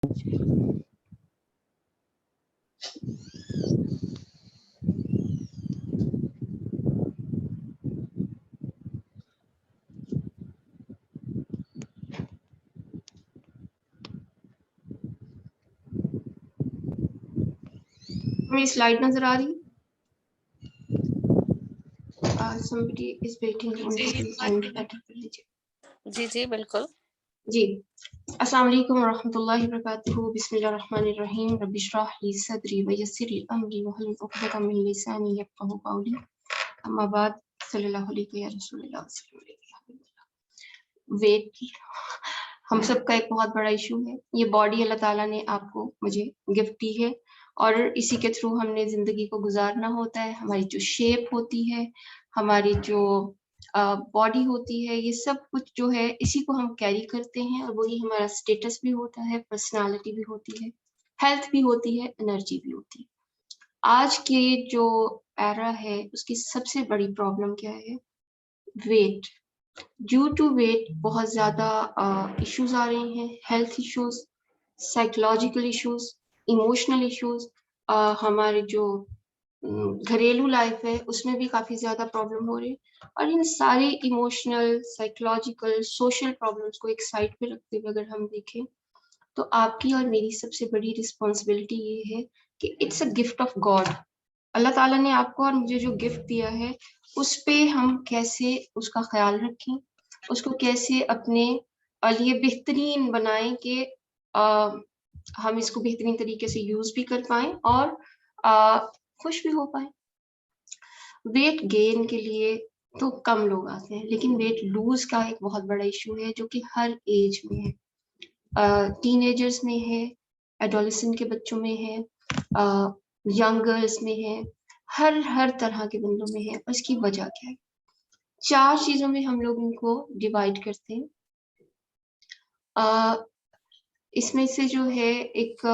मेरी स्लाइड नजर आ रही? somebody is waiting on the and better कर लीजिए। जी जी बिल्कुल जी। अस्सलाम वालेकुम रहमतुल्लाहि व बरकातुहू। बिस्मिल्लाहिर्रहमानिर्रहीम। रब्बि इश्रह ली सदरी व यस्सिर ली अमरी वहलुल उक़दतम मिन लिसानी यफ़क़हू क़ौली। अम्मा बाद, सल्लल्लाहु अलैहि या रसूलल्लाह सल्लल्लाहु अलैहि वसल्लम। वेट हम सबका एक बहुत बड़ा इशू है। ये बॉडी अल्लाह ताला ने आपको मुझे गिफ्ट दी है और इसी के थ्रू हमने जिंदगी को गुजारना होता है। हमारी जो शेप होती है, हमारी जो बॉडी होती है, ये सब कुछ जो है इसी को हम कैरी करते हैं और वही हमारा स्टेटस भी होता है, पर्सनालिटी भी होती है, हेल्थ भी होती है, एनर्जी भी होती है। आज के जो एरा है उसकी सबसे बड़ी प्रॉब्लम क्या है? वेट। ड्यू टू वेट बहुत ज्यादा इश्यूज आ रहे हैं, health issues, psychological issues, emotional issues. हमारे जो घरेलू लाइफ है उसमें भी काफी ज्यादा प्रॉब्लम हो रही है। और इन सारे इमोशनल, साइकोलॉजिकल, सोशल प्रॉब्लम्स को एक साइड पे रखते हुए अगर हम देखें तो आपकी और मेरी सबसे बड़ी रिस्पॉन्सिबिलिटी ये है कि it's a gift of God. Allah ताला ने आपको और मुझे जो गिफ्ट दिया है उस पे हम कैसे उसका ख्याल रखें, उसको कैसे अपने लिए बेहतरीन बनाएं कि हम इसको बेहतरीन तरीके से यूज भी कर पाएं और खुश भी हो पाएं। वेट गेन के लिए तो कम लोग आते हैं, लेकिन वेट लूज का एक बहुत बड़ा इशू है जो कि हर एज में है। टीनेजर्स में है, एडोलेसेंट के बच्चों में है, यंग गर्ल्स में है, हर तरह के बंदों में है। और इसकी वजह क्या है? 4 चीजों में हम लोग इनको डिवाइड करते हैं। इसमें से जो है एक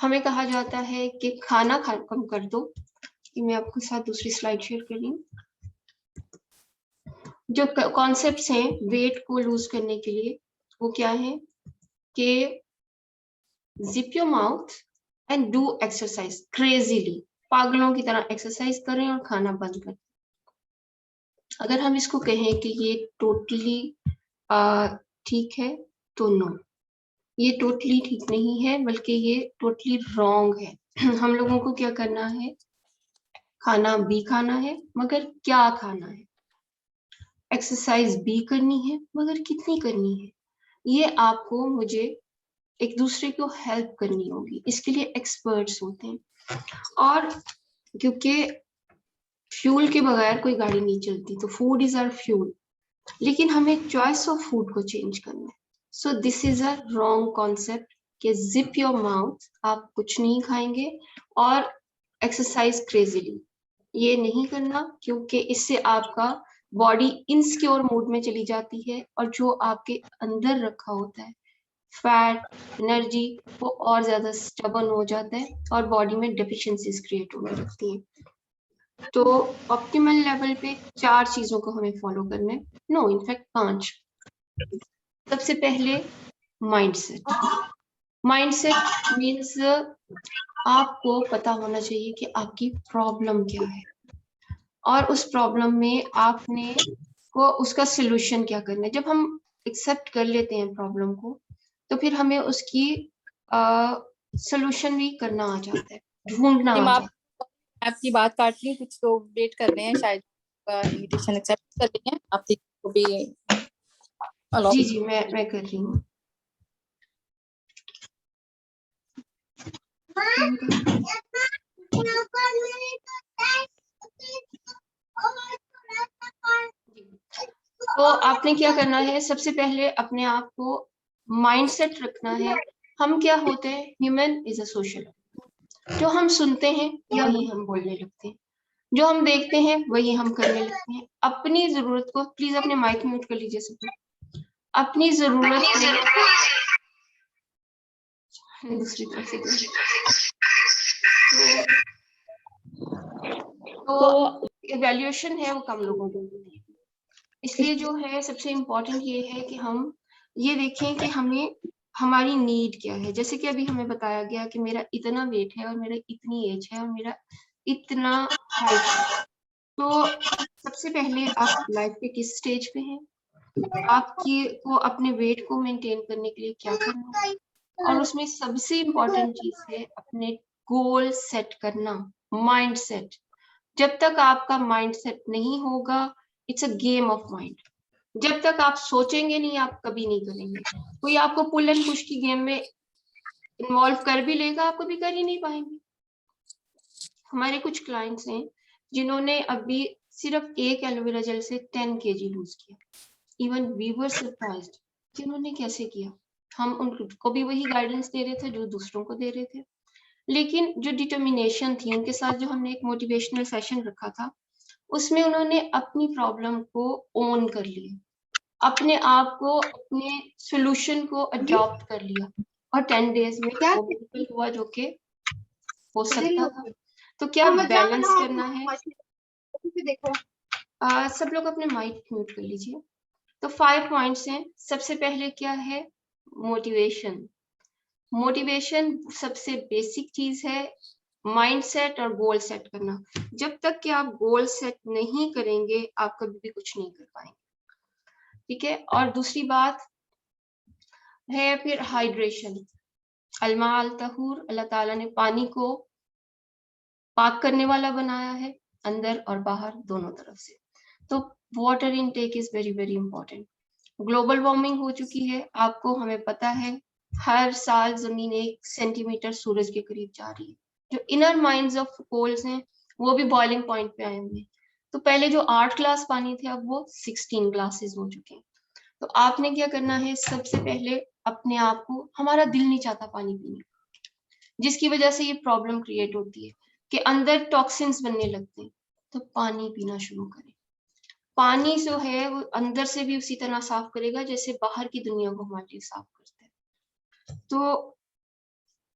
हमें कहा जाता है कि खाना कम कर दो। कि मैं आपके साथ दूसरी स्लाइड शेयर कर रही हूँ। जो कॉन्सेप्ट्स हैं वेट को लूज करने के लिए वो क्या है कि zip your mouth and do exercise crazily. पागलों की तरह एक्सरसाइज करें और खाना बंद करें। अगर हम इसको कहें कि ये टोटली ठीक है तो नो, ये टोटली ठीक नहीं है, बल्कि ये टोटली रॉन्ग है। हम लोगों को क्या करना है? खाना भी खाना है, मगर क्या खाना है? एक्सरसाइज भी करनी है, मगर कितनी करनी है? ये आपको मुझे एक दूसरे को हेल्प करनी होगी। इसके लिए एक्सपर्ट्स होते हैं। और क्योंकि फ्यूल के बगैर कोई गाड़ी नहीं चलती, तो फूड इज आवर फ्यूल। लेकिन हमें चॉइस ऑफ फूड को चेंज करना है। So this is a wrong concept कि जिप योर माउथ, आप कुछ नहीं खाएंगे और एक्सरसाइज क्रेजीली। ये नहीं करना, क्योंकि इससे आपका बॉडी इनसिक्योर मूड में चली जाती है और जो आपके अंदर रखा होता है फैट, एनर्जी, वो और ज्यादा स्टबन हो जाता है और बॉडी में डेफिशिएंसीज क्रिएट होने लगती हैं। तो ऑप्टिमल लेवल पे 4 चीजों को हमें फॉलो करना है। No, in fact 5। सबसे पहले माइंडसेट। माइंडसेट मीन्स आपको पता होना चाहिए कि आपकी प्रॉब्लम क्या है और उस प्रॉब्लम में आपने को उसका सोल्यूशन क्या करना है। जब हम एक्सेप्ट कर लेते हैं प्रॉब्लम को तो फिर हमें उसकी सोल्यूशन भी करना आ जाता है, ढूंढना आ जाता है। आपकी बात काट ली, कुछ तो वेट कर रहे हैं, शायद इनविटेशन एक्सेप्ट कर रही हैं आप को भी अलाउ। जी जी मैं कर रही हूँ। तो आपने क्या करना है? सबसे पहले अपने आप को माइंडसेट रखना है। हम क्या होते हैं? Human is a social. जो हम सुनते हैं वही हम बोलने लगते हैं, जो हम देखते हैं वही हम करने लगते हैं। अपनी जरूरत को, प्लीज अपने माइक म्यूट कर लीजिए सब। अपनी जरूरत दूसरी तरफ से तो इवैल्यूएशन है वो कम लोगों को मिलती है। इसलिए जो है सबसे इम्पोर्टेंट ये है कि हम ये देखें कि हमें हमारी नीड क्या है। जैसे कि अभी हमें बताया गया कि मेरा इतना वेट है और मेरा इतनी एज है और मेरा इतना हाइट है। तो सबसे पहले आप लाइफ के किस स्टेज पे हैं, आपकी को अपने वेट को मेंटेन करने के लिए क्या करना है, और उसमें सबसे इम्पोर्टेंट चीज है अपने गोल सेट करना, माइंड सेट। जब तक आपका माइंड सेट नहीं होगा, it's a game of mind. जब तक आप सोचेंगे नहीं, आप कभी नहीं करेंगे। कोई आपको पुल एंड पुश की गेम में इन्वॉल्व कर भी लेगा, आप कभी कर ही नहीं पाएंगे। हमारे कुछ क्लाइंट्स हैं जिन्होंने अभी सिर्फ एक एलोवेरा जेल से 10 kg लूज किया। इवन वी वर सरप्राइज्ड कि उन्होंने कैसे किया। हम उनको भी वही गाइडेंस दे रहे थे जो दूसरों को दे रहे थे, लेकिन जो डिटर्मिनेशन थी उनके साथ, जो हमने एक मोटिवेशनल सेशन रखा था, उसमें उन्होंने अपनी प्रॉब्लम को ओन कर लिया, अपने आप को, अपने सोल्यूशन को अडॉप्ट कर लिया, और 10 डेज में वो बिल्कुल हुआ जो कि हो सकता था। तो क्या बैलेंस करना है। देखो सब लोग अपने माइक म्यूट कर लीजिए। तो 5 पॉइंट्स हैं। सबसे पहले क्या है, मोटिवेशन। मोटिवेशन सबसे बेसिक चीज है, माइंड सेट और गोल सेट करना। जब तक कि आप गोल सेट नहीं करेंगे, आप कभी भी कुछ नहीं कर पाएंगे, ठीक है। और दूसरी बात है फिर हाइड्रेशन। अलमा अल तहूर, अल्लाह ताला ने पानी को पाक करने वाला बनाया है, अंदर और बाहर दोनों तरफ से। तो water intake is very very important. Global warming हो चुकी है, आपको हमें पता है, हर साल जमीन 1 सेंटीमीटर सूरज के करीब जा रही है। जो इनर माइंड्स ऑफ पोल्स हैं वो भी बॉइलिंग पॉइंट पे आए हुए हैं। तो पहले जो 8 ग्लास पानी थे, अब वो 16 ग्लासेस हो चुके हैं। तो आपने क्या करना है, सबसे पहले अपने आप को, हमारा दिल नहीं चाहता पानी पीने, जिसकी वजह से ये प्रॉब्लम क्रिएट होती है कि अंदर टॉक्सिन्स बनने लगते हैं। तो पानी पीना शुरू करें। पानी जो है वो अंदर से भी उसी तरह साफ करेगा जैसे बाहर की दुनिया को हमारे लिए साफ करता है। तो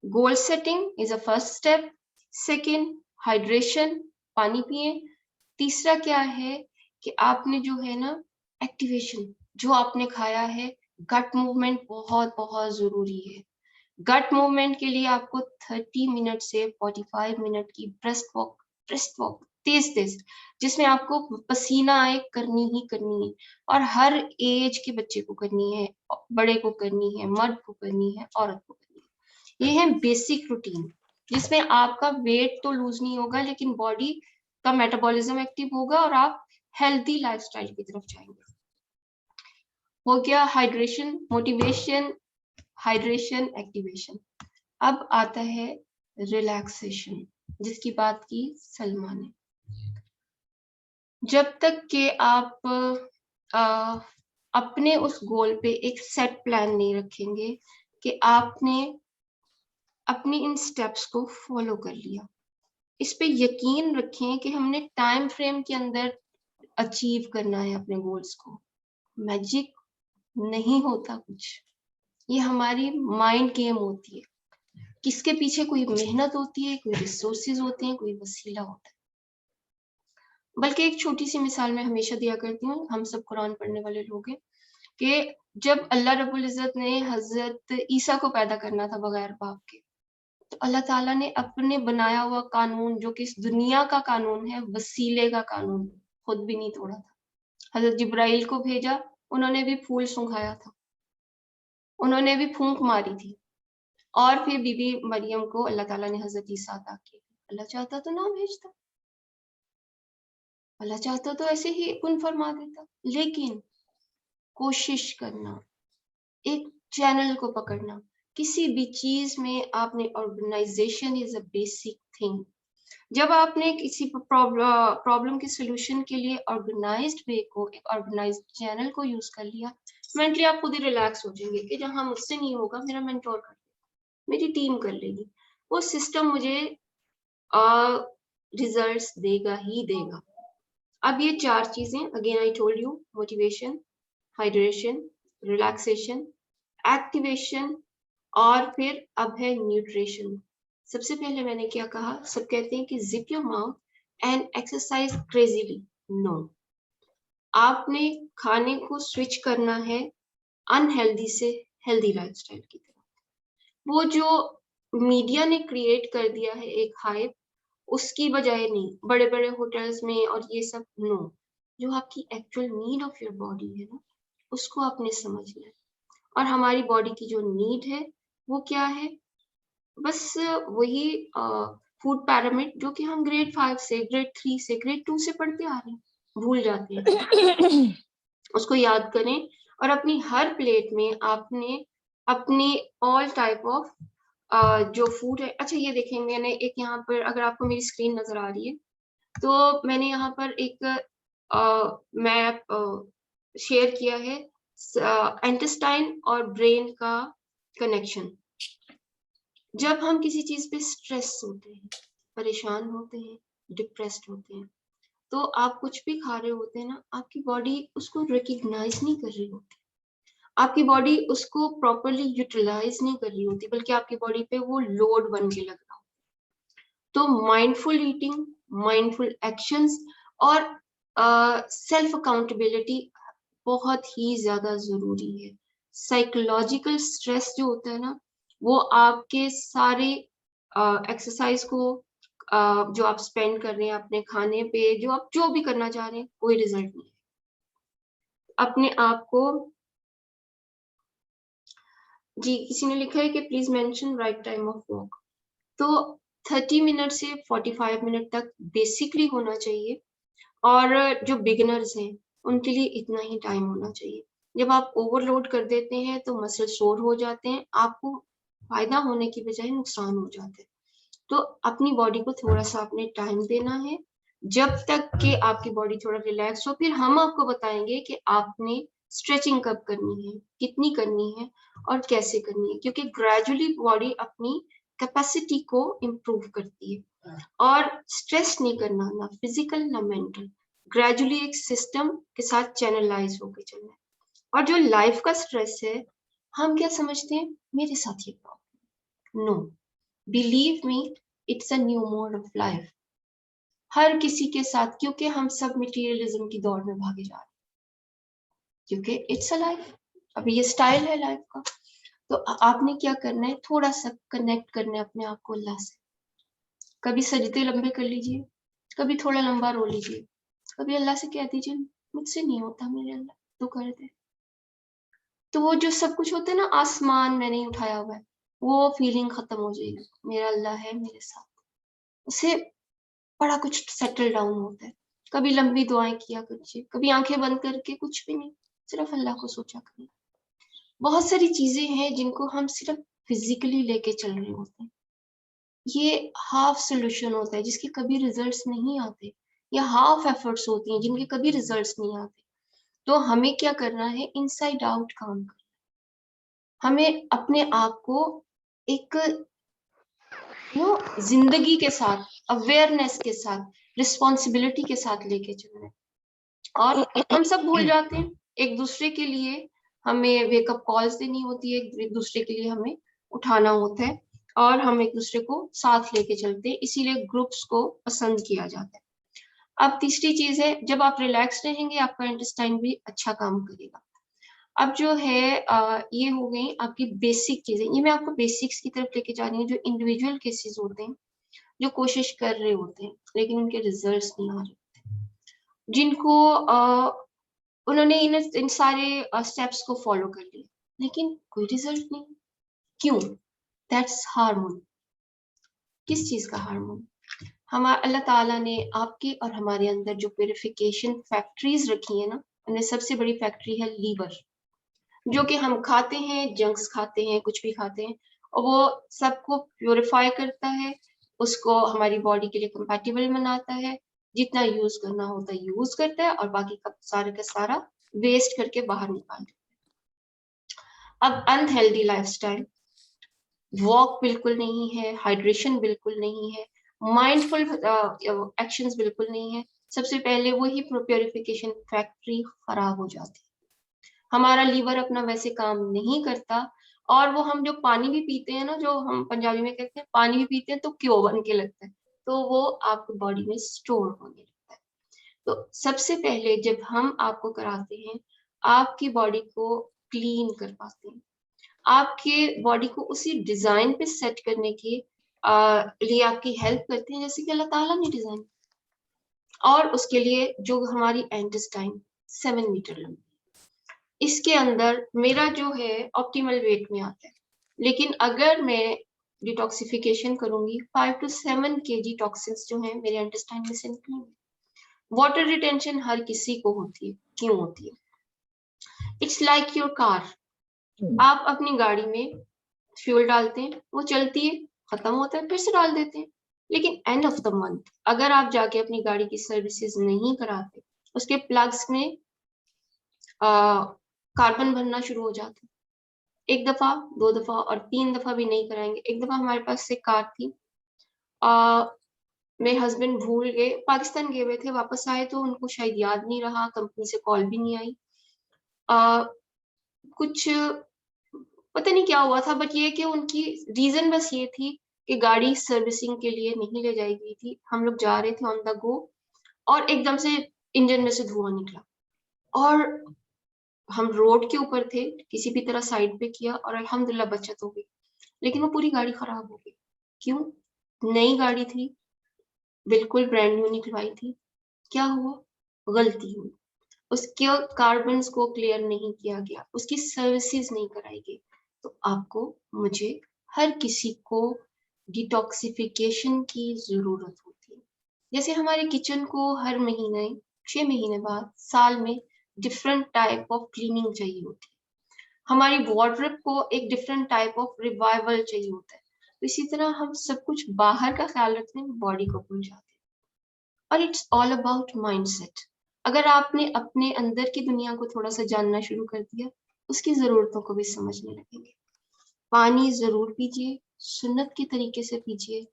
goal setting is a first step. Second, hydration, पानी पिए। तीसरा क्या है कि आपने जो है ना, एक्टिवेशन, जो आपने खाया है, गट मूवमेंट बहुत बहुत जरूरी है। गट मूवमेंट के लिए आपको 30 मिनट से 45 मिनट की ब्रेस्ट वॉक तेज तेज, जिसमें आपको पसीना आए, करनी ही करनी है। और हर एज के बच्चे को करनी है, बड़े को करनी है, मर्द को करनी है, औरत को करनी है। ये है बेसिक रूटीन, जिसमें आपका वेट तो लूज नहीं होगा, लेकिन बॉडी का मेटाबॉलिज्म एक्टिव होगा और आप हेल्थी लाइफस्टाइल की तरफ जाएंगे। हो गया हाइड्रेशन, मोटिवेशन, हाइड्रेशन, एक्टिवेशन। अब आता है रिलैक्सेशन, जिसकी बात की सलमा ने। जब तक कि आप अपने उस गोल पे एक सेट प्लान नहीं रखेंगे कि आपने अपनी इन स्टेप्स को फॉलो कर लिया, इस पे यकीन रखें कि हमने टाइम फ्रेम के अंदर अचीव करना है अपने गोल्स को। मैजिक नहीं होता कुछ, ये हमारी माइंड गेम होती है। किसके पीछे कोई मेहनत होती है, कोई रिसोर्सेज होते हैं, कोई वसीला होता है। बल्कि एक छोटी सी मिसाल मैं हमेशा दिया करती हूँ, हम सब कुरान पढ़ने वाले लोग हैं, कि जब अल्लाह रब्बुल इज्जत ने हजरत ईसा को पैदा करना था बगैर बाप के, तो अल्लाह ताला ने अपने बनाया हुआ कानून, जो कि इस दुनिया का कानून है, वसीले का कानून, खुद भी नहीं तोड़ा था। हजरत जिब्राइल को भेजा, उन्होंने भी फूल सुंघाया था, उन्होंने भी फूंक मारी थी, और फिर बीबी मरियम को अल्लाह ताला ने हजरत ईसा अता किए। अल्लाह चाहता तो ना भेजता, अल्लाह चाहता तो ऐसे ही कुन फरमा देता। लेकिन कोशिश करना, एक चैनल को पकड़ना, किसी भी चीज में आपने, organisation is a basic thing. जब आपने किसी प्रॉब्लम के सोल्यूशन के लिए ऑर्गेनाइज्ड वे को, एक ऑर्गेनाइज्ड चैनल को यूज कर लिया, मेंटली आप खुद ही रिलैक्स हो जाएंगे कि जहां मुझसे नहीं होगा, मेरा मेंटोर कर लेगा, मेरी टीम कर लेगी, वो सिस्टम मुझे रिजल्ट्स देगा ही देगा। अब ये 4 चीजें, again I told you, motivation, hydration, relaxation, activation, और फिर अब है न्यूट्रिशन। सबसे पहले मैंने क्या कहा, सब कहते हैं कि zip your mouth and exercise crazily. No, आपने खाने को स्विच करना है अनहेल्दी से हेल्दी लाइफस्टाइल की तरफ। वो जो मीडिया ने क्रिएट कर दिया है एक हाइप, उसकी बजाय नहीं, बड़े बड़े होटल्स में और ये सब, नो, जो आपकी actual need of your body है ना, उसको आपने समझना है। और हमारी बॉडी की जो नीड है वो क्या है, बस वही फूड पैरामिड जो कि हम ग्रेड 5 से, ग्रेड 3 से, ग्रेड 2 से पढ़ते आ रहे हैं, भूल जाते हैं। उसको याद करें और अपनी हर प्लेट में आपने अपनी ऑल टाइप ऑफ जो फूड है, अच्छा ये देखें, मैंने एक यहाँ पर, अगर आपको मेरी स्क्रीन नजर आ रही है तो मैंने यहाँ पर एक मैप शेयर किया है, इंटेस्टाइन और ब्रेन का कनेक्शन। जब हम किसी चीज पे स्ट्रेस होते हैं, परेशान होते हैं, डिप्रेस्ड होते हैं, तो आप कुछ भी खा रहे होते हैं ना, आपकी बॉडी उसको रिकग्नाइज नहीं कर रही होती, आपकी बॉडी उसको प्रॉपरली यूटिलाइज नहीं कर रही होती, बल्कि आपकी बॉडी पे वो लोड बन के लग रहा हो। तो माइंडफुल ईटिंग, माइंडफुल एक्शंस और सेल्फ अकाउंटेबिलिटी बहुत ही ज्यादा जरूरी है। साइकोलॉजिकल स्ट्रेस जो होता है ना, वो आपके सारे एक्सरसाइज को जो आप स्पेंड कर रहे हैं अपने खाने पे, जो आप जो भी करना चाह रहे हैं, कोई रिजल्ट नहीं है। अपने आप को, जी किसी ने लिखा है कि please mention right time of walk, तो 30 मिनट से 45 मिनट तक बेसिकली होना चाहिए। और जो बिगिनर्स हैं उनके लिए इतना ही टाइम होना चाहिए। जब आप ओवरलोड कर देते हैं तो मसल सोर हो जाते हैं, आपको फायदा होने की बजाय नुकसान हो जाते हैं। तो अपनी बॉडी को थोड़ा सा अपने टाइम देना है, जब तक कि आपकी बॉडी थोड़ा रिलैक्स हो। फिर हम आपको बताएंगे कि आपने स्ट्रेचिंग कब करनी है, कितनी करनी है और कैसे करनी है, क्योंकि ग्रेजुअली बॉडी अपनी कैपेसिटी को इम्प्रूव करती है। और स्ट्रेस नहीं करना, ना फिजिकल ना मेंटल, ग्रेजुअली एक सिस्टम के साथ चैनलाइज होकर चलना है। और जो लाइफ का स्ट्रेस है, हम क्या समझते हैं, मेरे साथ ये problem, no, believe me, it's a new mode of life. हर किसी के साथ, क्योंकि हम सब मटेरियलिज्म की दौड़ में भागे जा रहे हैं, क्योंकि इट्स अ लाइफ, अभी ये स्टाइल है लाइफ का। तो आपने क्या करना है, थोड़ा सा कनेक्ट करना है अपने आप को अल्लाह से। कभी सजदे लंबे कर लीजिए, कभी थोड़ा लंबा रो लीजिए, कभी अल्लाह से कह दीजिए मुझसे नहीं होता, मेरे अल्लाह तू कर दे। तो वो जो सब कुछ होता है ना, आसमान मैंने ही उठाया हुआ है, वो फीलिंग खत्म हो जाएगी, मेरा अल्लाह है मेरे साथ, उसे बड़ा कुछ सेटल डाउन होता है। कभी लंबी दुआएं किया कीजिए, कभी आंखें बंद करके कुछ भी नहीं, सिर्फ अल्लाह को सोचा करिए। बहुत सारी चीजें हैं जिनको हम सिर्फ फिजिकली लेके चल रहे होते हैं, ये हाफ सोल्यूशन होता है जिसके कभी रिजल्ट्स नहीं आते, या हाफ एफर्ट्स होती हैं जिनके कभी रिजल्ट्स नहीं आते। तो हमें क्या करना है, इनसाइड आउट काम करना, हमें अपने आप को एक जिंदगी के साथ, अवेयरनेस के साथ, रिस्पॉन्सिबिलिटी के साथ लेके चलना है। और हम सब भूल जाते हैं, एक दूसरे के लिए हमें वेकअप कॉल्स देनी होती है, एक दूसरे के लिए हमें उठाना होता है, और हम एक दूसरे को साथ लेके चलते हैं, इसीलिए ग्रुप्स को पसंद किया जाता है। अब तीसरी चीज है, जब आप रिलैक्स रहेंगे आपका इंटेस्टाइन भी अच्छा काम करेगा। अब जो है ये हो गई आपकी बेसिक चीजें, ये मैं आपको बेसिक्स की तरफ लेके जा रही हूँ। जो इंडिविजुअल केसेस होते हैं, जो कोशिश कर रहे होते हैं लेकिन उनके रिजल्ट्स नहीं आ रहे, जिनको उन्होंने इन सारे स्टेप्स को फॉलो कर लिया लेकिन कोई रिजल्ट नहीं, क्यों? That's hormone. किस चीज का हार्मोन? हमारा अल्लाह ताला ने आपके और हमारे अंदर जो प्यूरिफिकेशन फैक्ट्रीज रखी है ना, उनमें सबसे बड़ी फैक्ट्री है लीवर, जो कि हम खाते हैं, जंक्स खाते हैं, कुछ भी खाते हैं, और वो सबको प्योरीफाई करता है, उसको हमारी बॉडी के लिए कंपैटिबल बनाता है, जितना यूज करना होता है यूज करता है, और बाकी का सारा वेस्ट करके बाहर निकाल देता है। अब अनहेल्दी लाइफस्टाइल, वॉक बिल्कुल नहीं है, हाइड्रेशन बिल्कुल नहीं है, माइंडफुल एक्शंस बिल्कुल नहीं है, सबसे पहले वही प्योरिफिकेशन फैक्ट्री खराब हो जाती है। हमारा लीवर अपना वैसे काम नहीं करता, और वो हम जो पानी भी पीते हैं ना, जो हम पंजाबी में कहते हैं पानी भी पीते हैं तो क्यों बन के लगता है, तो वो आपकी बॉडी में स्टोर होने लगता है। तो सबसे पहले जब हम आपको कराते हैं, आपकी बॉडी को क्लीन कर पाते हैं, आपके बॉडी को उसी डिजाइन पे सेट करने के लिए आपकी हेल्प करते हैं, जैसे कि अल्लाह ताला ने डिजाइन। और उसके लिए जो हमारी इंटेस्टाइन 7 मीटर लंबी, इसके अंदर मेरा जो है ऑप्टिमल वेट में आता है। लेकिन अगर मैं डिटॉक्सिफिकेशन करूंगी 5 to 7 kg टॉक्सिन्स जो हैं मेरे इंटेस्टाइन में से निकलेंगे। वाटर रिटेंशन हर किसी को होती है, क्यों होती है? It's like your car. आप अपनी गाड़ी में फ्यूल डालते हैं, वो चलती है, खत्म होता है, फिर से डाल देते हैं। लेकिन एंड ऑफ द मंथ अगर आप जाके अपनी गाड़ी की सर्विसेज नहीं कराते, उसके प्लग्स में कार्बन भरना शुरू हो जाता है। एक दफा, 2 दफा और 3 दफा भी नहीं कराएंगे। एक दफा हमारे पास से कार थी, मेरे हस्बैंड भूल गए, पाकिस्तान गए हुए थे, वापस आए तो उनको शायद याद नहीं रहा, कंपनी से कॉल भी नहीं आई। कुछ पता नहीं क्या हुआ था, बट ये कि उनकी रीजन बस ये थी कि गाड़ी सर्विसिंग के लिए नहीं ले जाई गई थी। हम लोग जा रहे थे ऑन द गो और एकदम से इंजन में से धुआं निकला और हम रोड के ऊपर थे, किसी भी तरह साइड पे किया और अल्हम्दुलिल्लाह बचत हो गई। लेकिन वो पूरी गाड़ी खराब हो गई। क्यों? नई गाड़ी थी, बिल्कुल ब्रांड न्यू निकलवाई थी। क्या हुआ? गलती हुई, उसके कार्बन्स को क्लियर नहीं किया गया, उसकी सर्विसेज नहीं कराई गई। तो आपको, मुझे, हर किसी को डिटॉक्सिफिकेशन की जरूरत होती है। जैसे हमारे किचन को हर महीने, 6 महीने बाद, साल में डिफरेंट टाइप ऑफ क्लीनिंग चाहिए होती है। हमारी वार्डरोब को एक डिफरेंट टाइप ऑफ रिवाइवल चाहिए होता है। तो इसी तरह हम सब कुछ बाहर का ख्याल रखने में बॉडी को भूल जाते हैं। और इट्स ऑल अबाउट माइंडसेट। अगर आपने अपने अंदर की दुनिया को थोड़ा सा जानना शुरू कर दिया, उसकी जरूरतों को भी समझने लगेंगे। पानी जरूर पीजिए, सुन्नत के तरीके से पीजिए।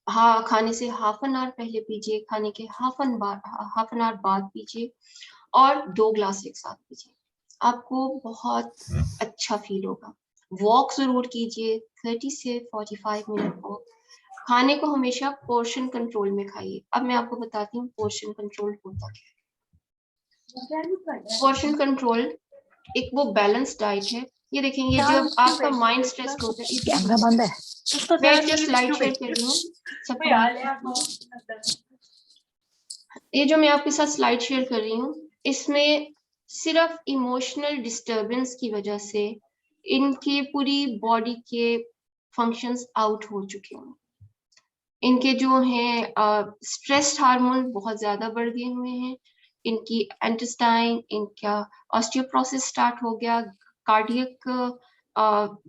हाँ, खाने से हाफ एन आवर पहले पीजिए, खाने के हाफ एन आवर बाद पीजिए और 2 ग्लास एक साथ पीजिए। आपको बहुत अच्छा फील होगा। वॉक जरूर कीजिए, 30 से 45 मिनट वॉक। खाने को हमेशा पोर्शन कंट्रोल में खाइए। अब मैं आपको बताती हूँ पोर्शन कंट्रोल होता क्या है। पोर्शन कंट्रोल एक वो बैलेंस डाइट है। ये देखेंगे, जब आपका माइंड स्ट्रेस होता है, कैमरा बंद है। मैं एक स्लाइड शेयर कर रही हूँ सबको। ये जो मैं आपके साथ स्लाइड शेयर कर रही हूँ, इसमें सिर्फ इमोशनल डिस्टरबेंस की वजह से इनकी पूरी बॉडी के फंक्शंस आउट हो चुके हैं। इनके जो हैं स्ट्रेस हार्मोन बहुत ज्यादा बढ़ गए हुए हैं। इनकी इंटेस्टाइन, इनका ऑस्टियोप्रोसिस स्टार्ट हो गया, कार्डियक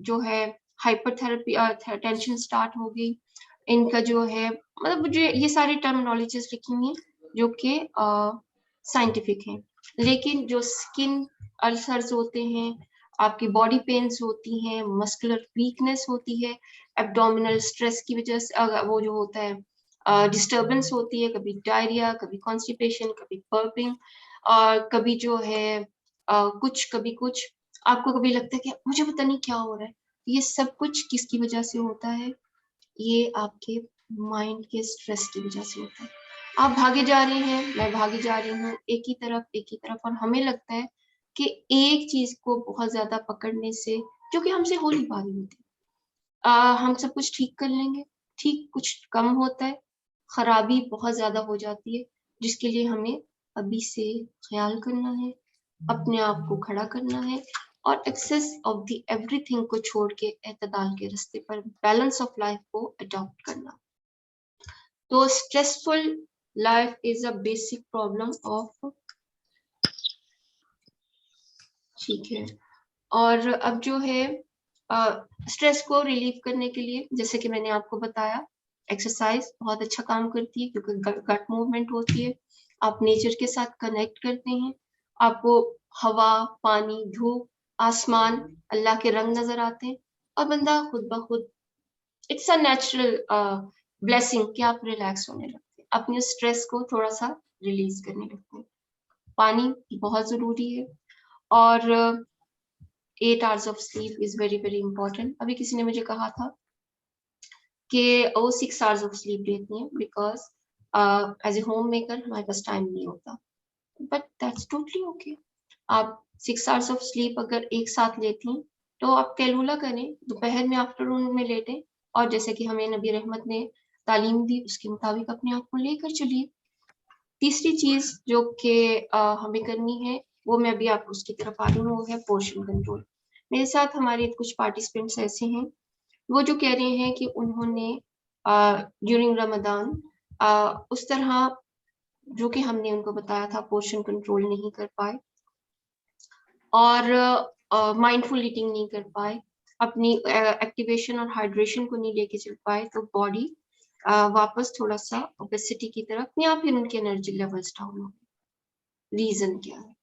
जो है हाइपरथेरेपी, टेंशन स्टार्ट हो गई। इनका जो है, मतलब मुझे ये सारी टर्मिनोलॉजीज लिखी हुई हैं जो कि साइंटिफिक हैं। लेकिन जो स्किन अल्सर्स होते हैं, आपकी बॉडी पेन्स होती हैं, मस्कुलर वीकनेस होती है, एब्डोमिनल स्ट्रेस की वजह से वो जो होता है डिस्टरबेंस होती है, कभी डायरिया, कभी कॉन्स्टिपेशन, कभी बर्पिंग, और कभी जो है कुछ, कभी कुछ, आपको कभी लगता है कि मुझे पता नहीं क्या हो रहा है। ये सब कुछ किसकी वजह से होता है? ये आपके माइंड के स्ट्रेस की वजह से होता है। आप भागे जा रहे हैं, मैं भागी जा रही हूँ, एक ही तरफ, और हमें लगता है कि एक चीज को बहुत ज्यादा पकड़ने से, जो कि हमसे हो नहीं पा रही होती, हम सब कुछ ठीक कर लेंगे। ठीक कुछ कम होता है, खराबी बहुत ज्यादा हो जाती है, जिसके लिए हमें अभी से ख्याल करना है, अपने आप को खड़ा करना है और एक्सेस ऑफ द एवरीथिंग को छोड़ के एतदाल के रास्ते पर बैलेंस ऑफ लाइफ को अडॉप्ट करना। तो stressful life is a basic problem of, ठीक है। और अब जो है स्ट्रेस को रिलीव करने के लिए, जैसे कि मैंने आपको बताया, एक्सरसाइज बहुत अच्छा काम करती है क्योंकि गट मूवमेंट होती है, आप नेचर के साथ कनेक्ट करते हैं, आपको हवा, पानी, धूप, आसमान, अल्लाह के रंग नजर आते हैं और बंदा खुद ब खुद, इट्स अ नेचुरल ब्लेसिंग कि आप रिलैक्स होने लगते हैं, अपने स्ट्रेस को थोड़ा सा रिलीज करने लगते हैं। पानी बहुत जरूरी है और 8 hours of sleep is very very important. अभी किसी ने मुझे कहा था कि वो 6 आवर्स ऑफ स्लीप लेती हैं because as a homemaker हमारे पास टाइम नहीं होता, बट दैट्स टोटली ओके। आप 6 आवर्स ऑफ स्लीप अगर एक साथ लेती हैं तो आप कैलूला करें, दोपहर में आफ्टरनून में लेटें, और जैसे कि हमें नबी रहमत ने तालीम दी उसके मुताबिक अपने आप को लेकर चलिए। तीसरी चीज जो कि हमें करनी है, वो मैं अभी आप उसकी तरफ आ रही हूँ, वो है पोर्शन कंट्रोल। मेरे साथ हमारे कुछ पार्टिसिपेंट्स ऐसे हैं वो जो कह रहे हैं कि उन्होंने ड्यूरिंग रमदान उस तरह जो कि हमने उनको बताया था पोर्शन कंट्रोल नहीं कर पाए, और माइंडफुल ईटिंग नहीं कर पाए, अपनी एक्टिवेशन और हाइड्रेशन को नहीं लेके चल पाए, तो बॉडी वापस थोड़ा सा ओबेसिटी की तरफ, या फिर उनके एनर्जी लेवल्स डाउन हो गए। रीजन क्या है?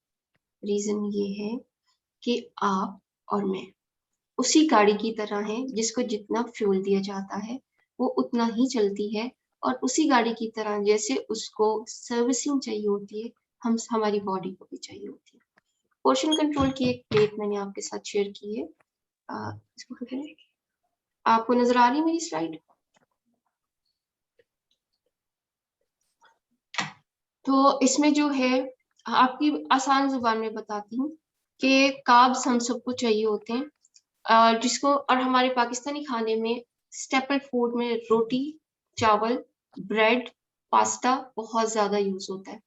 रीजन ये है कि आप और मैं उसी गाड़ी की तरह हैं जिसको जितना फ्यूल दिया जाता है वो उतना ही चलती है, और उसी गाड़ी की तरह जैसे उसको सर्विसिंग चाहिए होती है, हम हमारी बॉडी को भी चाहिए होती है। पोर्शन कंट्रोल की एक प्लेट मैंने आपके साथ शेयर की है, इसको क्या करें? आपको नजर आ रही है मेरी स्लाइड? तो इसमें जो है आपकी आसान जुबान में बताती हूँ कि कार्ब्स हम सबको चाहिए होते हैं, जिसको, और हमारे पाकिस्तानी खाने में स्टेपल फूड में रोटी, चावल, ब्रेड, पास्ता बहुत ज्यादा यूज होता है।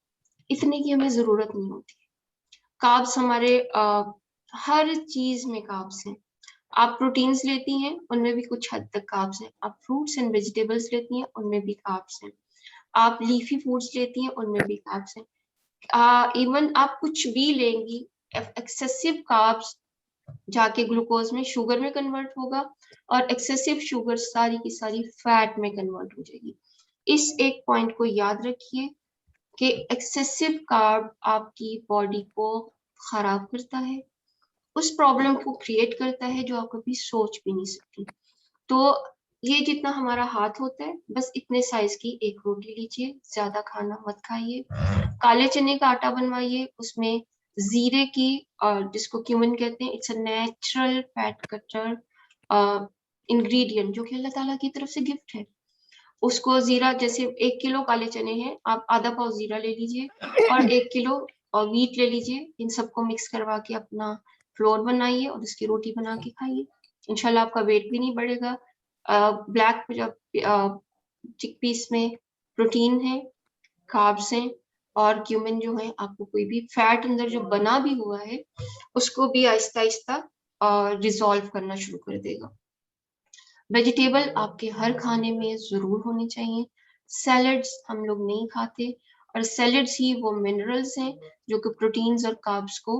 इतने की हमें जरूरत नहीं होती। कार्ब्स हमारे हर चीज में कार्ब्स हैं। आप प्रोटीन्स लेती हैं उनमें भी कुछ हद तक कार्ब्स हैं, आप फ्रूट्स एंड वेजिटेबल्स लेती हैं उनमें भी कार्ब्स हैं, आप लीफी फूड्स लेती हैं उनमें भी कार्ब्स हैं। इवन आप कुछ भी लेंगी, एक्सेसिव कार्ब्स जाके ग्लूकोज में, शुगर में कन्वर्ट होगा, और एक्सेसिव शुगर सारी की सारी फैट में कन्वर्ट हो जाएगी। इस एक पॉइंट को याद रखिए कि एक्सेसिव कार्ब आपकी बॉडी को खराब करता है, उस प्रॉब्लम को क्रिएट करता है जो आप कभी सोच भी नहीं सकती। तो ये जितना हमारा हाथ होता है, बस इतने साइज की एक रोटी लीजिए, ज्यादा खाना मत खाइए। काले चने का आटा बनवाइए, उसमें जीरे की, जिसको क्यूमिन कहते हैं, it's a natural fat cutter ingredient जो कि अल्लाह ताला की तरफ से गिफ्ट है। उसको जीरा, जैसे 1 किलो काले चने हैं, आप आधा पाव जीरा ले लीजिए और 1 किलो वीट ले लीजिए, इन सबको मिक्स करवा के अपना फ्लोर बनाइए और उसकी रोटी बना के खाइए, इंशाल्लाह आपका वेट भी नहीं बढ़ेगा। ब्लैक चिकपीस में प्रोटीन है, कार्ब्स हैं, और क्यूमिन जो है आपको कोई भी फैट अंदर जो बना भी हुआ है उसको भी आहिस्ता आहिस्ता रिजॉल्व करना शुरू कर देगा। वेजिटेबल आपके हर खाने में जरूर होनी चाहिए। सैलड्स हम लोग नहीं खाते, और सैलड्स ही वो मिनरल्स हैं जो कि प्रोटीन्स और कार्ब्स को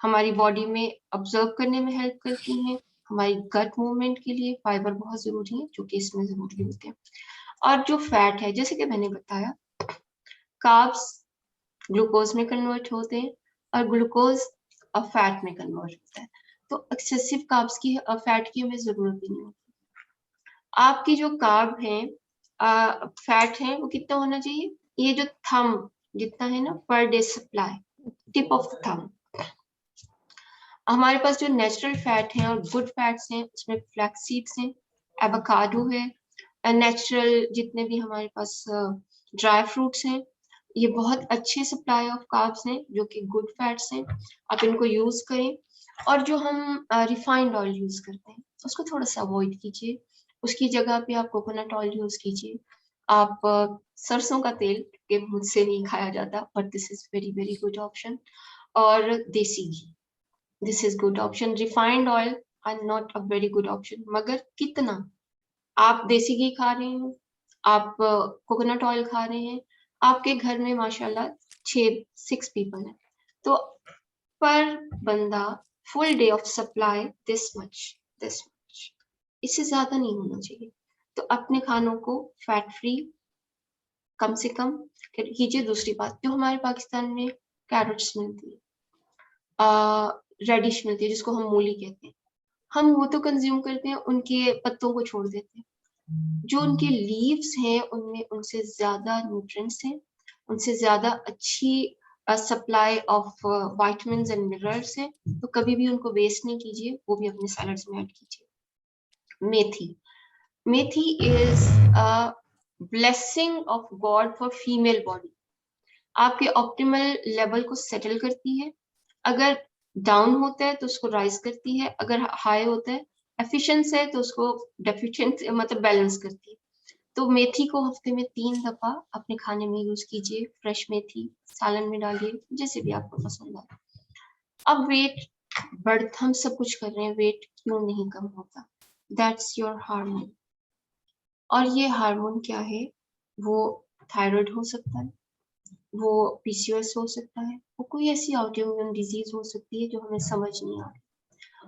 हमारी बॉडी में ऑब्जर्व करने में हेल्प करती हैं। हमारी गट मूवमेंट के लिए फाइबर बहुत जरूरी है जो कि इसमें जरूरी होते हैं। और जो फैट है, जैसे कि मैंने बताया, कार्ब्स ग्लूकोज में कन्वर्ट होते हैं और ग्लूकोज फैट में कन्वर्ट होता है, तो एक्सेसिव कार्ब्स की फैट की हमें जरूरत ही नहीं होती। आपकी जो कार्ब है, फैट है, वो कितना होना चाहिए? ये जो थंब जितना है ना, per day supply, tip of the thumb. हमारे पास जो नेचुरल फैट है और गुड फैट्स हैं उसमें फ्लैक्स सीड्स हैं, एवोकाडो है, नेचुरल जितने भी हमारे पास ड्राई फ्रूट्स हैं, ये बहुत अच्छे सप्लाई ऑफ कार्ब्स हैं जो कि गुड फैट्स हैं, आप इनको यूज करें। और जो हम रिफाइंड ऑयल यूज करते हैं उसको थोड़ा सा अवॉइड कीजिए, उसकी जगह पे आप कोकोनट ऑयल यूज कीजिए। आप सरसों का तेल के मुझसे नहीं खाया जाता, but this is very very good option. और desi ghee, this is good option. Refined oil are not a very good option, मगर कितना आप देसी घी खा रहे हैं, आप कोकोनट ऑयल खा रहे हैं, आपके घर में माशाल्लाह 6 पीपल हैं, तो पर बंदा full day of supply this much, इससे ज्यादा नहीं होना चाहिए। तो अपने खानों को फैट फ्री कम से कम कीजिए। दूसरी बात, जो हमारे पाकिस्तान में कैरेट्स मिलती है, रेडिश मिलती है जिसको हम मूली कहते हैं, हम वो तो कंज्यूम करते हैं, उनके पत्तों को छोड़ देते हैं। जो उनके लीव्स हैं उनमें उनसे ज्यादा न्यूट्रिएंट्स हैं, उनसे ज्यादा अच्छी supply of vitamins and minerals हैं, तो कभी भी उनको वेस्ट नहीं कीजिए, वो भी अपने सैलड्स में ऐड कीजिए। Methi, methi is a blessing of God for female body, आपके ऑप्टिमल लेवल को सेटल करती है। अगर डाउन होता है तो उसको राइज करती है, अगर हाई होता है एफिशिएंस है तो उसको डेफिशिएंट मतलब बैलेंस करती है। तो मेथी को हफ्ते में 3 दफा अपने खाने में यूज कीजिए, फ्रेश मेथी सालन में डालिए, जैसे भी आपको पसंद आए। अब वेट बढ़, हम सब कुछ कर रहे हैं, वेट क्यों नहीं कम होता? That's your hormone. और ये हार्मोन क्या है? वो थायराइड हो सकता है, वो पीसीओएस हो सकता है, वो कोई ऐसी ऑटोइम्यून डिजीज हो सकती है जो हमें समझ नहीं आ रही।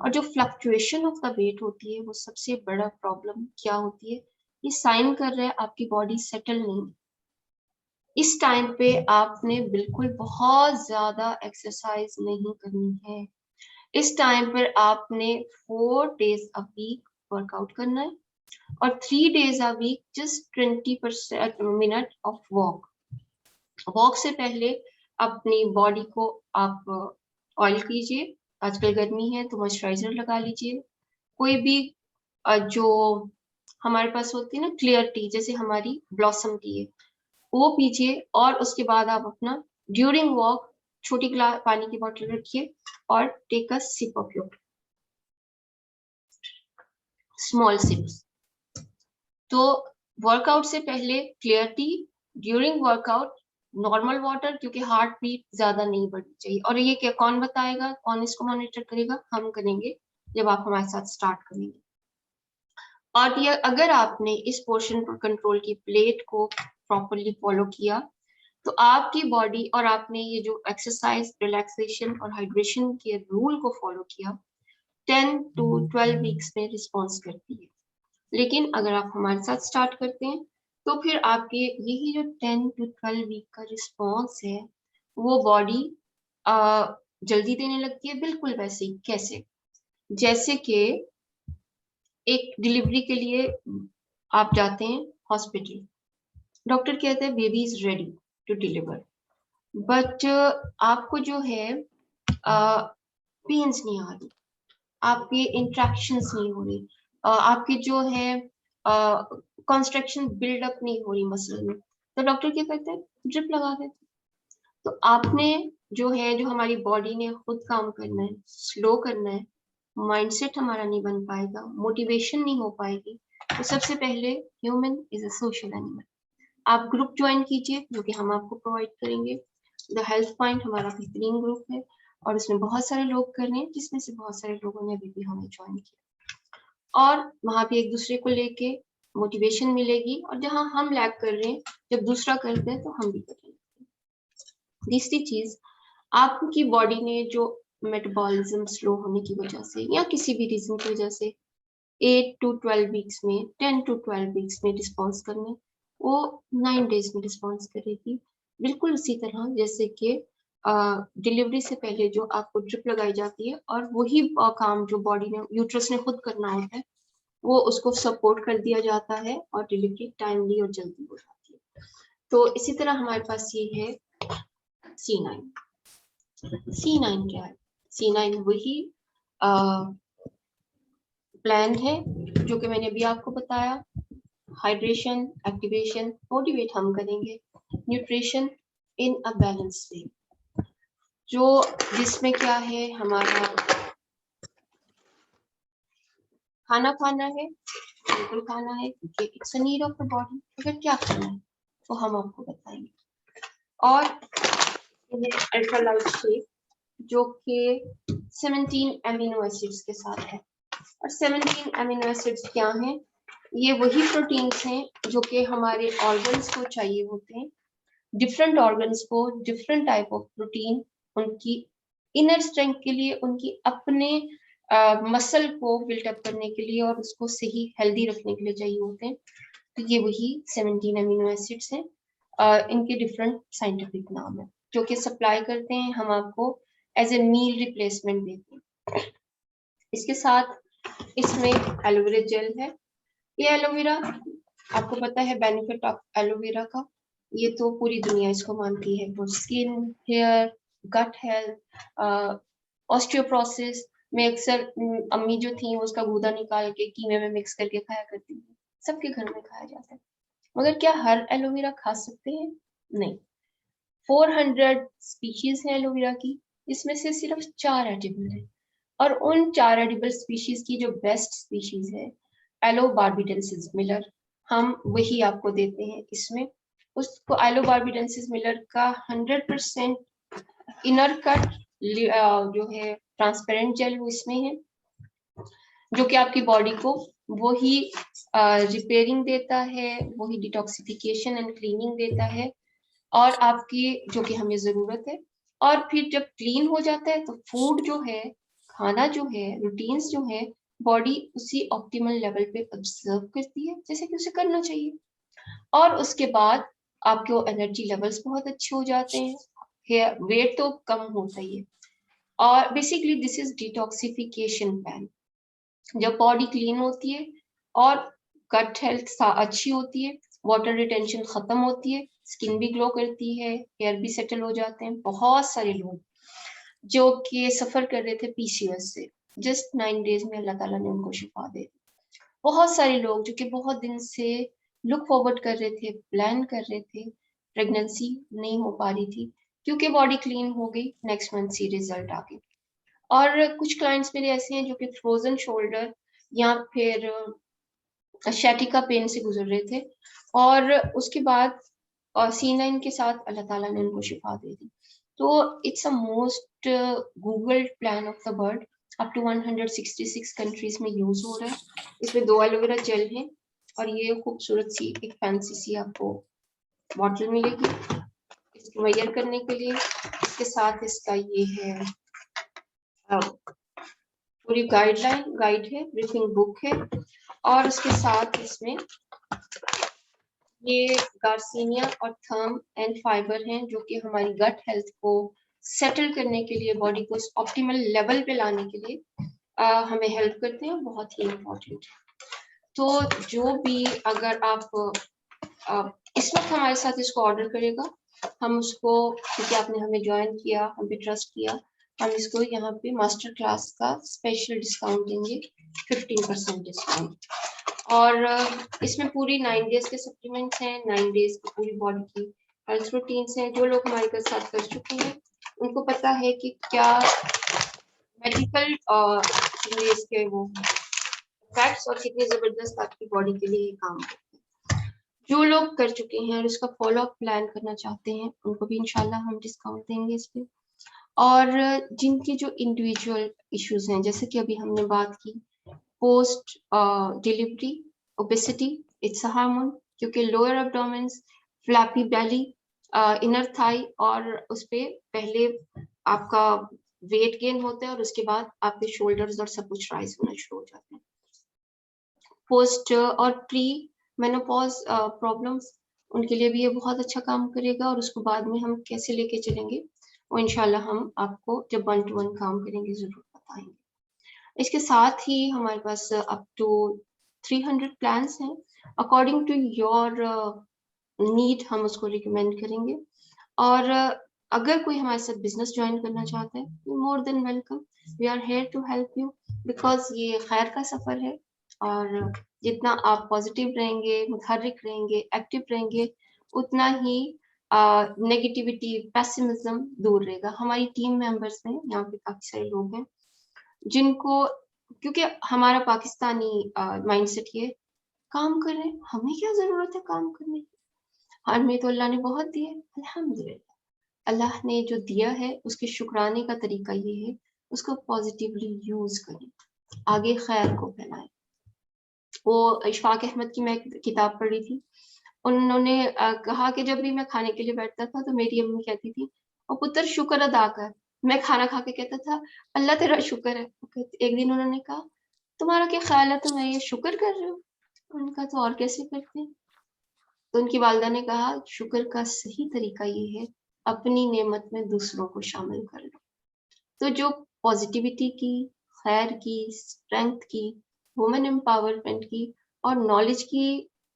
और जो फ्लक्चुएशन ऑफ द वेट होती है वो सबसे बड़ा प्रॉब्लम क्या होती है? ये साइन कर रहा है आपकी बॉडी सेटल नहीं। इस टाइम पे आपने बिल्कुल बहुत ज्यादा एक्सरसाइज नहीं करनी है। इस टाइम पर आपने 4 days अ वीक वर्कआउट करना है और 3 days a week just 20% minute of walk. Walk से पहले अपनी बॉडी को आप ऑयल कीजिए, आजकल गर्मी है तो मॉइस्चराइजर लगा लीजिए। कोई भी जो हमारे पास होती है ना क्लियर टी, जैसे हमारी ब्लॉसम टी है, वो पीजिए। और उसके बाद आप अपना ड्यूरिंग वॉक छोटी गिलास पानी की बोतल रखिए और take a sip of your small sips. तो वर्कआउट से पहले clear tea, during workout normal water, क्योंकि हार्ट बीट ज्यादा नहीं बढ़नी चाहिए। और ये क्या कौन बताएगा, कौन इसको मॉनिटर करेगा? हम करेंगे जब आप हमारे साथ स्टार्ट करेंगे। और ये अगर आपने इस पोर्शन पर कंट्रोल की प्लेट को प्रॉपरली फॉलो किया तो आपकी बॉडी, और आपने ये जो एक्सरसाइज, रिलैक्सेशन और हाइड्रेशन के रूल को फॉलो किया, 10 to 12 वीक्स में रिस्पॉन्स करती है। लेकिन अगर आप हमारे साथ स्टार्ट करते हैं तो फिर आपके यही जो 10 to 12 वीक का रिस्पॉन्स है वो बॉडी जल्दी देने लगती है। बिल्कुल वैसे ही, कैसे? जैसे कि एक डिलीवरी के लिए आप जाते हैं हॉस्पिटल, डॉक्टर कहते हैं baby is ready to deliver, but आपको जो है पेन्स नहीं आ रही, आपके इंट्रैक्शंस नहीं हो रही, आपकी जो है कॉन्स्ट्रक्शन बिल्डअप नहीं हो रही मसल में, तो डॉक्टर क्या करते हैं? ड्रिप लगा देते हैं। तो आपने जो है, जो हमारी बॉडी ने खुद काम करना है, स्लो करना है, माइंडसेट हमारा नहीं बन पाएगा, मोटिवेशन नहीं हो पाएगी। तो सबसे पहले human is a social animal. आप ग्रुप ज्वाइन कीजिए जो कि हम आपको प्रोवाइड करेंगे। द हेल्थ पॉइंट हमारा बेहतरीन ग्रुप है और उसमें बहुत सारे लोग कर रहे हैं, जिसमें से बहुत सारे लोगों ने अभी भी हमें ज्वाइन किया। और वहां पे एक दूसरे को लेके मोटिवेशन मिलेगी, और जहां हम लैग कर रहे हैं, जब दूसरा करते हैं तो हम भी करेंगे। तीसरी चीज, आपकी बॉडी ने जो मेटाबॉलिज्म स्लो होने की वजह से या किसी भी रीजन की वजह से 8 to 12 वीक्स में, 10 to 12 वीक्स में रिस्पॉन्स करने, वो 9 days में रिस्पॉन्स करेगी। बिल्कुल उसी तरह जैसे कि डिलीवरी से पहले जो आपको ड्रिप लगाई जाती है, और वही काम जो बॉडी ने, यूट्रस ने खुद करना होता है, वो उसको सपोर्ट कर दिया जाता है और डिलीवरी टाइमली और जल्दी हो जाती है। तो इसी तरह हमारे पास ये है C9। C9 क्या है? C9 वही प्लान है जो कि मैंने अभी आपको बताया। हाइड्रेशन, एक्टिवेशन, मोटिवेट हम करेंगे, nutrition in a balance way, जो जिसमें क्या है, हमारा खाना खाना है, बिल्कुल खाना है क्योंकि it's a need of the body. अगर क्या खाना है तो हम आपको बताएंगे। और अल्ट्रा लाइट शेक जो कि 17 अमीनो एसिड्स के साथ है। और 17 अमीनो एसिड्स क्या हैं? ये वही प्रोटीन्स हैं जो कि हमारे ऑर्गन्स को चाहिए होते हैं। डिफरेंट ऑर्गन्स को डिफरेंट टाइप ऑफ प्रोटीन उनकी इनर स्ट्रेंथ के लिए, उनकी अपने मसल को बिल्टअप करने के लिए और उसको सही हेल्दी रखने के लिए चाहिए होते हैं। तो ये वही 17 अमीनो एसिड्स हैं। इनके डिफरेंट साइंटिफिक नाम है जो कि सप्लाई करते हैं, हम आपको एज ए मील रिप्लेसमेंट देते हैं। इसके साथ इसमें एलोवेरा जेल है। ये एलोवेरा, आपको पता है बेनिफिट ऑफ एलोवेरा का, ये तो पूरी दुनिया इसको मानती है for skin, hair, gut health, osteoporosis में अक्सर अम्मी जो थी उसका गूदा निकाल के कीमे में मिक्स करके खाया करती थी। सबके घर में खाया जाता है। मगर क्या हर एलोवेरा खा सकते हैं? नहीं। 400 स्पीशीज है एलोवेरा की, इसमें से सिर्फ 4 एडिबल है, और उन 4 एडिबल स्पीशीज की जो बेस्ट स्पीशीज है एलोबार्बिडेंसिस मिलर, हम वही आपको देते हैं इसमें। उसको एलोबार्बिडेंसिस मिलर का 100% इनर कट जो है ट्रांसपेरेंट जेल वो इसमें है, जो कि आपकी बॉडी को वही रिपेयरिंग देता है, वही डिटॉक्सिफिकेशन एंड क्लीनिंग देता है, और आपकी जो कि हमें जरूरत है। और फिर जब क्लीन हो जाता है तो फूड जो है, खाना जो है, रूटीन्स जो है, बॉडी उसी ऑप्टिमल लेवल पे ऑब्जर्व करती है जैसे कि उसे करना चाहिए, और उसके बाद आपके एनर्जी लेवल्स बहुत अच्छे हो जाते हैं, वेट तो कम होता ही है। और basically this is detoxification plan. जब बॉडी क्लीन होती है और गट हेल्थ अच्छी होती है, वाटर रिटेंशन खत्म होती है, स्किन भी ग्लो करती है, हेयर भी सेटल हो जाते हैं। बहुत सारे लोग जो कि सफर कर रहे थे पीसीओएस से, जस्ट 9 डेज में अल्लाह ताला ने उनको शिफा दे दी। बहुत सारे लोग जो कि बहुत दिन से लुक फॉरवर्ड कर रहे थे, प्लान कर रहे थे, प्रेगनेंसी नहीं हो पा रही थी, क्योंकि बॉडी क्लीन हो गई, नेक्स्ट मंथ सी रिजल्ट आ गए। और कुछ क्लाइंट्स मेरे ऐसे हैं जो कि फ्रोजन शोल्डर या फिर शैटिका पेन से गुजर रहे थे, और उसके बाद C9 के साथ अल्लाह ताला ने उनको शिफा दे दी। तो it's a most googled plan of the world, up to 166 countries में यूज हो रहा है। इसमें 2 एलोवेरा जेल है, और ये खूबसूरत सी एक फैंसी सी आपको बॉटल मिलेगी इसको मेजर करने के लिए। इसके साथ इसका ये है पूरी गाइड है, ब्रीथिंग बुक है, और उसके साथ इसमें ये गार्सिनिया और थर्म एंड फाइबर हैं, जो कि हमारी गट हेल्थ को सेटल करने के लिए, बॉडी को ऑप्टिमल लेवल पे लाने के लिए हमें हेल्प करते हैं, बहुत ही इम्पोर्टेंट है। तो जो भी अगर आप इस वक्त हमारे साथ इसको ऑर्डर करेगा, हम उसको, क्योंकि आपने हमें ज्वाइन किया, हम पे ट्रस्ट किया, हम इसको यहाँ पे मास्टर क्लास का स्पेशल डिस्काउंट देंगे, 15% डिस्काउंट। और इसमें पूरी 9 डेज के सप्लीमेंट्स हैं, 9 डेज की पूरी बॉडी की हेल्थ रूटीन्स हैं। जो लोग हमारे साथ कर चुके हैं उनको पता है कि क्या मेडिकल इसके वो फैक्ट्स और कितनी जबरदस्त आपकी बॉडी के लिए काम करते हैं। जो लोग कर चुके हैं और उसका फॉलो अप प्लान करना चाहते हैं, उनको भी इंशाल्लाह हम डिस्काउंट देंगे इस पे। और जिनकी जो इंडिविजुअल इश्यूज हैं, जैसे कि अभी हमने बात की post delivery obesity, it's a hormone, क्योंकि लोअर एब्डोमेन्स, फ्लैपी बेली, इनर थाई, और उस पे पहले आपका वेट गेन होता है और उसके बाद आपके शोल्डर्स और सब कुछ राइज होना शुरू हो जाते हैं। पोस्ट और प्री मेनोपॉज प्रॉब्लम्स, उनके लिए भी ये बहुत अच्छा काम करेगा, और उसको बाद में हम कैसे लेके चलेंगे वो इंशाल्लाह हम आपको जब 1 to 1 काम करेंगे जरूर बताएंगे। इसके साथ ही हमारे पास अप टू 300 प्लान्स हैं, अकॉर्डिंग टू योर नीड हम उसको रिकमेंड करेंगे। और अगर कोई हमारे साथ बिजनेस ज्वाइन करना चाहता है, more than welcome, we are here to help you, because ये खैर का सफर है, और जितना आप पॉजिटिव रहेंगे, मुतहर्रिक रहेंगे, एक्टिव रहेंगे, उतना ही नेगेटिविटी, पेसिमिज्म दूर रहेगा। हमारी टीम मेंबर्स में यहाँ पे काफी सारे लोग हैं जिनको, क्योंकि हमारा पाकिस्तानी माइंडसेट ये, काम कर रहे हैं, हमें क्या जरूरत है काम करने की, हमें तो अल्लाह ने बहुत दिया है, अल्हम्दुलिल्लाह। अल्लाह ने जो दिया है उसके शुक्राने का तरीका ये है, उसको पॉजिटिवली यूज करें, आगे खैर को फैलाएं। वो इशफाक अहमद की मैं किताब पढ़ी थी, उन्होंने कहा कि जब भी मैं खाने के लिए बैठता था तो मेरी अम्मी कहती थी, और पुत्र शुक्र अदा कर। मैं खाना खा के कहता था, अल्लाह तेरा शुक्र है। एक दिन उन्होंने कहा, तुम्हारा क्या ख्याल है, तो मैं ये शुक्र कर रही हूँ। उनका तो और कैसे करते हैं। तो उनकी वालदा ने कहा, शुक्र का सही तरीका ये है, अपनी नेमत में दूसरों को शामिल कर लो। तो जो पॉजिटिविटी की, खैर की, स्ट्रेंथ की, वुमेन एम्पावरमेंट की और नॉलेज की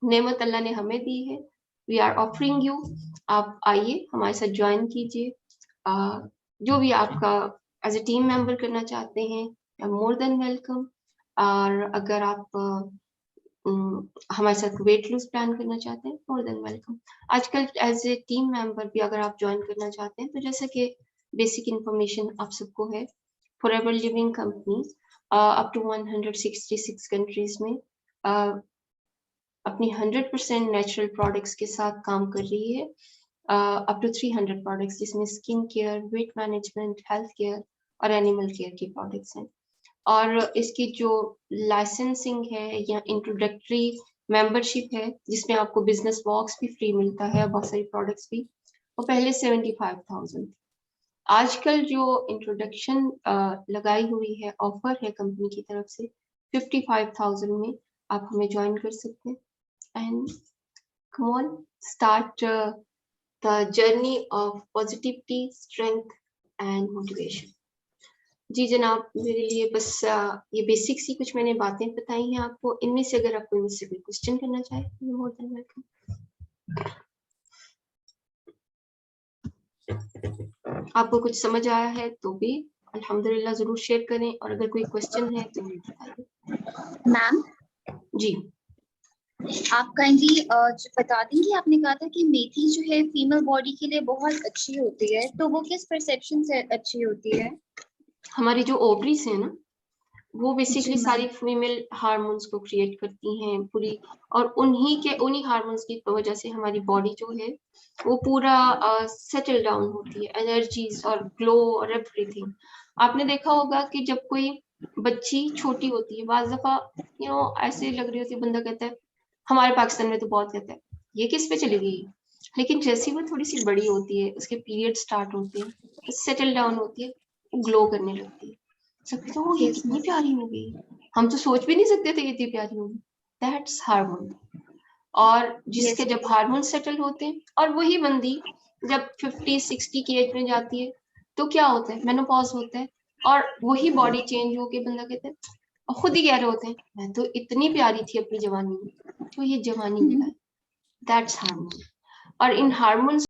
नेमत अल्लाह ने हमें दी है, वी आर ऑफरिंग यू। आप आइए हमारे साथ ज्वाइन कीजिए, जो भी आपका एज ए टीम मेंबर करना चाहते हैं, मोर देन वेलकम। और अगर आप हमारे साथ वेट लूज प्लान करना चाहते हैं, मोर देन वेलकम। आजकल एज ए टीम मेंबर भी अगर आप ज्वाइन करना चाहते हैं, तो जैसे कि बेसिक इंफॉर्मेशन आप सबको है। Forever living company up to 166 countries में अपनी 100% नेचुरल प्रोडक्ट्स के साथ काम कर रही है। अप टू 300 प्रोडक्ट्स जिसमें skin care, weight management, health care और एनिमल केयर की प्रोडक्ट्स हैं। और इसकी जो लाइसेंसिंग है या इंट्रोडक्टरी मेंबरशिप है जिसमें आपको बिजनेस बॉक्स भी फ्री मिलता है, बहुत सारी प्रोडक्ट्स भी, वो पहले 75,000। आजकल जो इंट्रोडक्शन लगाई हुई है, ऑफर है कंपनी की तरफ से, 55,000 में आप हमें ज्वाइन कर सकते हैं। And come on, start the journey of positivity, strength and motivation. जी जनाब, मेरे लिए बस ये बेसिक सी कुछ मैंने बातें बताई हैं आपको। इनमें से अगर आपको मुझसे कोई क्वेश्चन करना चाहे तो मोर देन वेलकम। आपको कुछ समझ आया है तो भी अल्हम्दुलिल्लाह जरूर शेयर करें, और अगर कोई क्वेश्चन है तो बताइए। मैम जी आप काइंडली बता देंगे, आपने कहा था कि मेथी जो है फीमेल बॉडी के लिए बहुत अच्छी होती है, तो वो किस परसेप्शन से अच्छी होती है? हमारी जो ओवरीज है ना, वो बेसिकली जी, सारी फीमेल हार्मोन्स को क्रिएट करती हैं पूरी, और उन्हीं हार्मोन्स की वजह से हमारी बॉडी जो है वो पूरा सेटल डाउन होती है, एनर्जीज और ग्लो और एवरीथिंग। आपने देखा होगा कि जब कोई बच्ची छोटी होती है, बाज़ दफा ऐसे लग रही होती है, बंदा कहता है, हमारे पाकिस्तान में तो बहुत कहता है, ये किस पे चली गई। लेकिन जैसे वो थोड़ी सी बड़ी होती है, उसके पीरियड स्टार्ट होते हैं, सेटल डाउन होती है, ग्लो करने लगती है, सब कहते हैं, ये कितनी प्यारी हो गई, हम तो सोच भी नहीं सकते थे इतनी प्यारी होगी। That's hormone. और जिसके जब हार्मोन सेटल होते हैं, और वही बंदी जब 50-60 की एज में जाती है तो क्या होता है, मेनोपॉज होता है, और वही बॉडी चेंज होके बंदा कहता है, और खुद ही कह रहे होते हैं, मैं तो इतनी प्यारी थी अपनी जवानी में, तो ये जवानी होता है। That's hormone. और इन हार्मोन्स